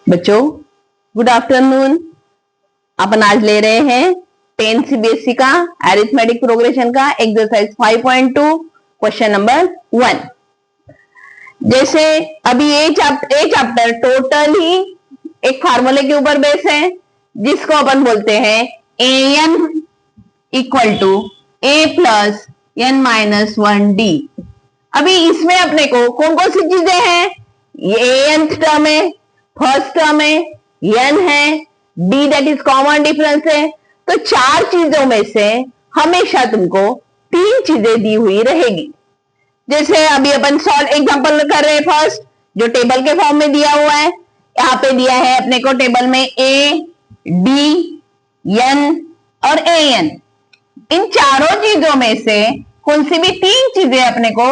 बच्चों good afternoon. अपन आज ले रहे हैं 10 सीबीएसई का अरिथमेटिक प्रोग्रेशन का एक्सरसाइज 5.2 क्वेश्चन नंबर 1। जैसे अभी ये चैप्टर टोटल ही एक फार्मूले के ऊपर बेस है जिसको अपन बोलते हैं an equal to a plus n minus 1d। अभी इसमें अपने को कौन कौन सी चीजें हैं, ये an टर्म है, फर्स्ट टर्म है, n है, d that is common difference है। तो चार चीजों में से हमेशा तुमको तीन चीजें दी हुई रहेगी। जैसे अभी अपन सॉल्व एग्जांपल कर रहे हैं, फर्स्ट जो टेबल के फॉर्म में दिया हुआ है, यहाँ पे दिया है अपने को टेबल में a, d, n और an। इन चारों चीजों में से कौन सी भी तीन चीजें अपने को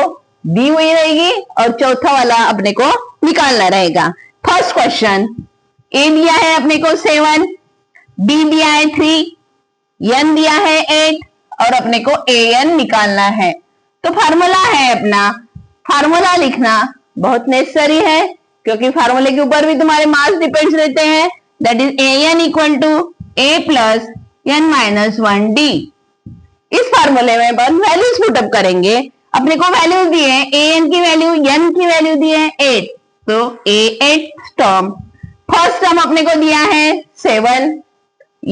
दी हुई रहेगी और चौथा वाला अपने को निकालना रहेगा। फर्स्ट क्वेश्चन, ए दिया है अपने को 7, बी दिया है 3, n दिया है 8 और अपने को an निकालना है। तो फार्मूला है अपना, फार्मूला लिखना बहुत नेसेसरी है क्योंकि फार्मूले के ऊपर भी तुम्हारे मार्क्स डिपेंड्स रहते हैं। That is an equal to a plus n minus 1d। इस फार्मूले में अपन वैल्यूज पुटअप करेंगे। अपने को वैल्यूज दिए हैं, an की वैल्यू, n की वैल्यू दिए हैं 8, तो a8 टर्म, फर्स्ट टर्म अपने को दिया है 7,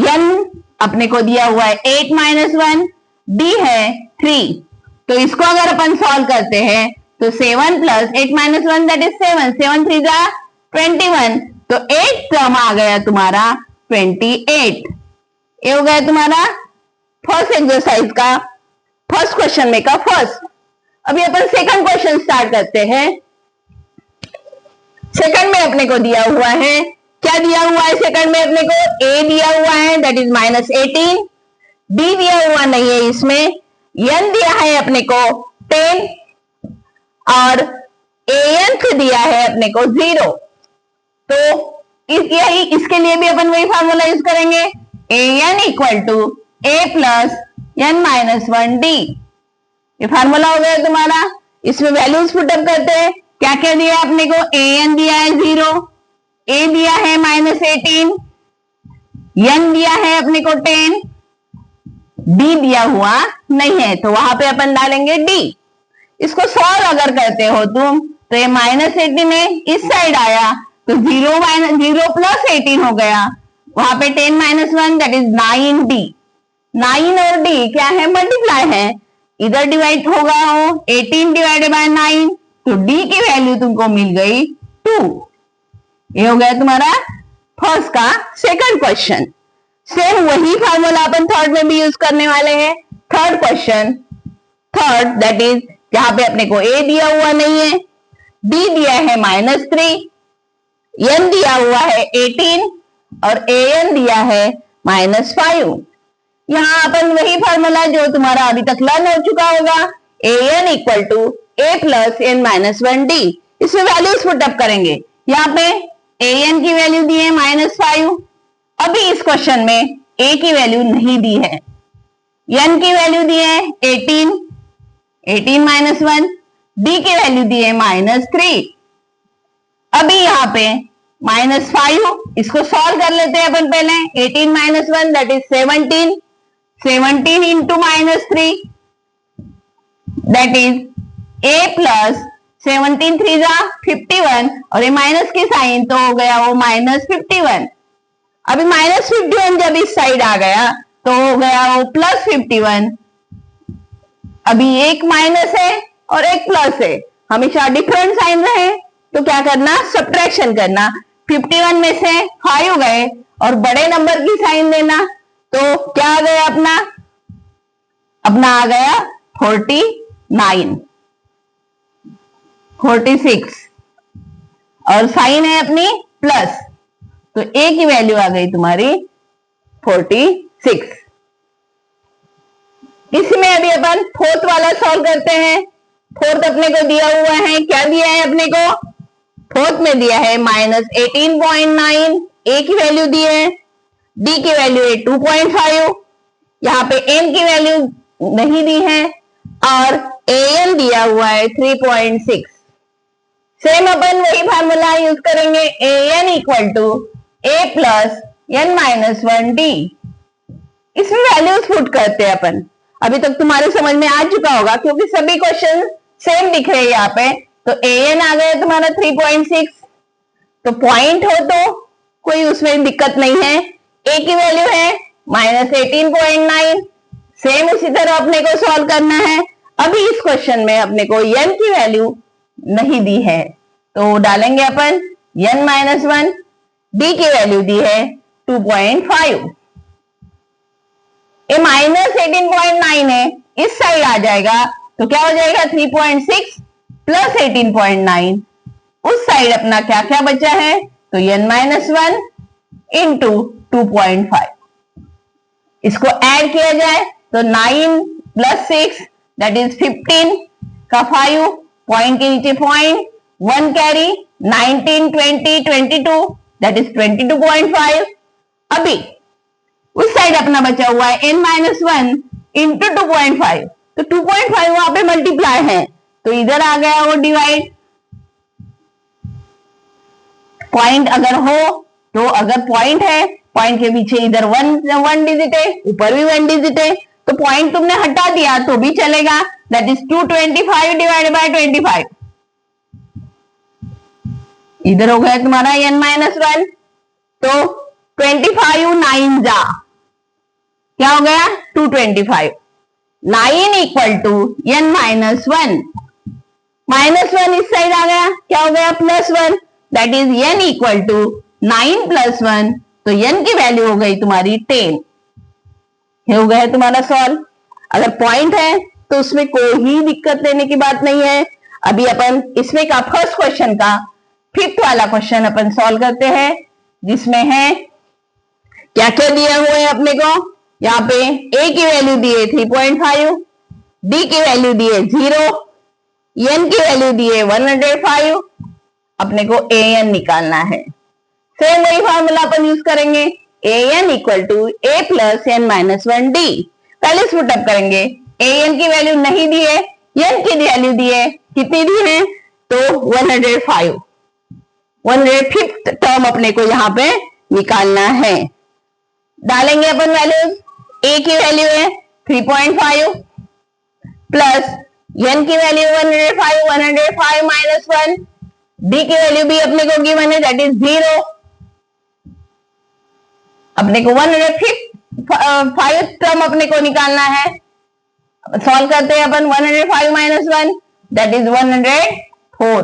n अपने को दिया हुआ है 8 माइनस 1, d है 3। तो इसको अगर अपन सॉल्व करते हैं तो 7 प्लस 8 माइनस 1 दैट इज 7, 7 3 जा 21, तो 8 टर्म आ गया तुम्हारा 28। ये हो गया तुम्हारा फर्स्ट एक्सरसाइज का फर्स्ट क्वेश्चन में का फर्स्ट। अभी अपन सेकंड क्वेश्चन स्टार्ट करते हैं। सेकंड में अपने को दिया हुआ है, क्या दिया हुआ है सेकंड में अपने को, a दिया हुआ है दैट इज माइनस 18, b दिया हुआ नहीं है इसमें, n दिया है अपने को 10 और an दिया है अपने को 0। तो इसके लिए भी अपन वही फार्मूला यूज करेंगे, an equal to a plus n minus 1d। ये फार्मूला हो गया तुम्हारा। इसमें वैल्यूज पुटअप करते हैं, क्या क्या दिया है अपने को, an दिया है 0, a दिया है माइनस 18, n दिया है अपने को 10, d दिया हुआ नहीं है तो वहां पे अपन डालेंगे d। इसको सॉल्व अगर करते हो तुम तो ये माइनस 18 है, इस साइड आया तो 0 प्लस 18 हो गया, वहां पे 10 माइनस 1 दैट इज 9d। 9 और d क्या है, मल्टीप्लाई है, इधर डिवाइड होगा हो 18 डिवाइडेड बाय 9, तो d की वैल्यू तुमको मिल गई 2। ये हो गया तुम्हारा फर्स्ट का सेकंड क्वेश्चन। सेम वही फार्मूला अपन थर्ड में भी यूज करने वाले हैं। Third question, third that is जहां पे अपने को a दिया हुआ नहीं है, d दिया है माइनस 3, n दिया हुआ है 18 और an दिया है माइनस 5। यहाँ अपन वही फार्मूला जो तुम्हारा अभी तक लर्न हो चुका होगा, an equal to a plus n minus 1d। इसमें वैल्यूज पुटअप करेंगे। यहाँ पे an की वैल्यू दी है माइनस 5, अभी इस क्वेश्चन में a की वैल्यू नहीं दी है, n की वैल्यू दी है 18 माइनस 1, d की वैल्यू दी है माइनस 3। अभी यहाँ पे माइनस 5, इसको सॉल्व कर लेते हैं अपन पहले। 18 minus 1 that is 17, 17 into minus 3 that is a plus 17 3 जा 51 और ये माइनस की साइन तो हो गया वो माइनस 51। अभी माइनस 51 जब इस साइड आ गया तो हो गया वो प्लस 51। अभी एक माइनस है और एक प्लस है, हमेशा डिफरेंट साइन रहे तो क्या करना, सब्ट्रैक्शन करना। 51 में से 5 गए और बड़े नंबर की साइन देना, तो क्या आ गया अपना आ गया 49, 46 और साइन है अपनी प्लस, तो a की वैल्यू आ गई तुम्हारी 46। इसी में अभी अपन फोर्थ वाला सॉल्व करते हैं। फोर्थ अपने को दिया हुआ है, क्या दिया है अपने को, फोर्थ में दिया है माइनस 18.9, a की वैल्यू दी है, d की वैल्यू है 2.5, यहाँ पे n की वैल्यू नहीं दी है और an दिया हुआ है 3.6। सेम अपन वही फार्मूला यूज करेंगे, a n equal to a plus N minus 1 d. इसमें वैल्यूज पुट करते हैं अपन। अभी तक तुम्हारे समझ में आ चुका होगा क्योंकि सभी क्वेश्चन सेम दिख रहे हैं यहाँ पे। तो ए एन आ गया तुम्हारा 3.6, तो पॉइंट हो तो कोई उसमें दिक्कत नहीं है। ए की वैल्यू है माइनस 18.9। सेम उसी तरह अपने को सॉल्व करना है। अभी इस क्वेश्चन में अपने को एन की वैल्यू नहीं दी है, तो डालेंगे अपन एन माइनस 1। डी की वैल्यू दी है 2.5। ए माइनस 18.9 है, इस साइड आ जाएगा तो क्या हो जाएगा 3.6 प्लस 18.9। उस साइड अपना क्या क्या बचा है, तो एन माइनस 1 इंटू 2.5। इसको ऐड किया जाए तो 9 प्लस 6 दैट इज 15 का 5, पॉइंट के नीचे पॉइंट, 1 कैरी, 19 20 22 दैट इज 22.5। अभी उस साइड अपना बचा हुआ है n माइनस 1 इंटू 2.5, तो 2.5 वहां पे मल्टीप्लाई है तो इधर आ गया वो डिवाइड। पॉइंट अगर हो तो, अगर पॉइंट है, पॉइंट के पीछे इधर वन डिजिट है, ऊपर भी 1 डिजिट है, तो पॉइंट तुमने हटा दिया तो भी चलेगा। That is 225 divided by 25। इधर हो गया तुम्हारा n माइनस 1, तो 25 9 जा क्या हो गया 225। 9 equal to n minus 1, minus 1 इस साइड आ गया, क्या हो गया plus 1, that is n equal to 9 plus 1, तो n की वैल्यू हो गई तुम्हारी 10। ये हो गया तुम्हारा सॉल्व। अगर पॉइंट है तो उसमें कोई दिक्कत लेने की बात नहीं है। अभी अपन इसमें का फर्स्ट क्वेश्चन का 5th वाला क्वेश्चन अपन सॉल्व करते हैं, जिसमें है क्या क्या दिया हुआ है अपने को। यहाँ पे a की वैल्यू दी है 3.5, d की वैल्यू दी है 0, n की वैल्यू दी है 105। अपने को a n निकालना है। सेम वही फॉर्मूला अपन यूज करेंगे, a n equal to a plus N minus 1 D. पहले पुटअप करेंगे, a n की वैल्यू नहीं दी है, n की वैल्यू दी है, कितनी दी है तो 105। 105th टर्म अपने को यहाँ पे निकालना है। डालेंगे अपन वैल्यूज, a की वैल्यू है 3.5 प्लस n की वैल्यू 105, 105 माइनस 1, d की वैल्यू भी अपने को गिवन है दैट इज 0। अपने को 105 टर्म अपने को निकालना है। सॉल्व करते हैं अपन, 105 माइनस 1 दैट इज 104।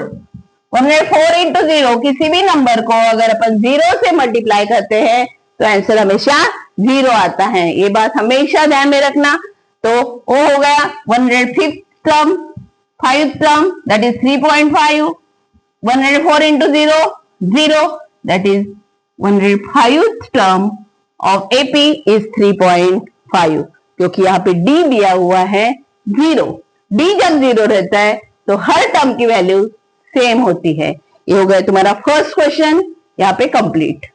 104 इंटू 0, किसी भी नंबर को अगर अपन 0 से मल्टीप्लाई करते हैं तो आंसर हमेशा 0 आता है। ये बात हमेशा ध्यान में रखना। तो वो हो गया 105th term, 5th term that is 3.5, 104 into 0 0 that is 105th term of AP is 3.5, क्योंकि यहाँ पे डी दिया हुआ है 0। डी जब 0 रहता है तो हर टर्म की वैल्यू सेम होती है। ये हो गया तुम्हारा फर्स्ट क्वेश्चन यहाँ पे कंप्लीट।